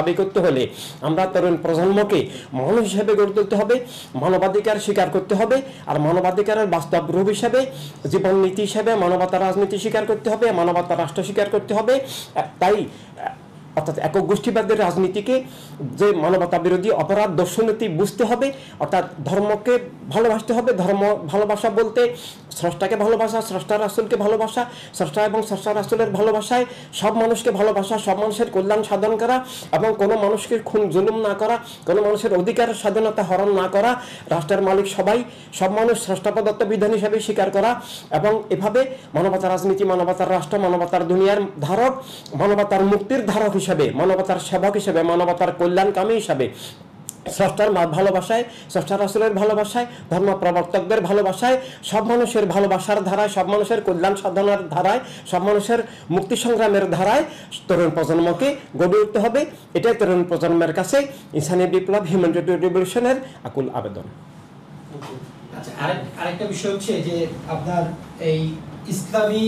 দাবি করতে হলে আমরা তরুণ প্রজন্মকে মানুষ হিসেবে গড়ে তুলতে হবে, মানবাধিকার স্বীকার করতে হবে, আর মানবাধিকারের বাস্তব রূপ হিসেবে, জীবন নীতি হিসেবে মানবতার রাজনীতি স্বীকার করতে হবে, মানবতার রাষ্ট্র স্বীকার করতে হবে। তাই অর্থাৎ একক গোষ্ঠীবাদের রাজনীতিকে যে মানবতা বিরোধী অপরাধ দর্শনীতি বুঝতে হবে, অর্থাৎ ধর্মকে ভালোবাসতে হবে। ধর্ম ভালোবাসা বলতে স্রষ্টাকে ভালোবাসা, স্রষ্টা রাসূলকে ভালোবাসা, স্রষ্টা এবং স্রষ্টা রাসূলের ভালোবাসায় সব মানুষকে ভালোবাসা, সব মানুষের কল্যাণ সাধন করা এবং কোনো মানুষকে খুন জুলুম না করা, কোনো মানুষের অধিকার স্বাধীনতা হরণ না করা, রাষ্ট্রের মালিক সবাই, সব মানুষ স্রষ্টা প্রদত্ত বিধান হিসেবে স্বীকার করা এবং এভাবে মানবতার রাজনীতি, মানবতার রাষ্ট্র, মানবতার দুনিয়ার ধারক, মানবতার মুক্তির ধারক হিসেবে, মানবতার সেবক হিসেবে, মানবতার কল্যাণকামী হিসাবে স্রষ্টার ভালোবাসায়, স্রষ্টা রাসূলের ভালোবাসায়, ধর্ম প্রবর্তকদের ভালোবাসায়, সব মানুষের ভালোবাসার ধারায়, সব মানুষের কল্যাণ সাধনার ধারায়, সব মানুষের মুক্তি সংগ্রামের ধারায় তরুণ প্রজন্মকে গড়ে উঠতে হবে। এটাই তরুণ প্রজন্মের কাছে ইনসানি বিপ্লব, হিউম্যান রিভলিউশনের আকুল আবেদন। আচ্ছা, আরেকটা বিষয় হচ্ছে যে আপনার এই ইসলামী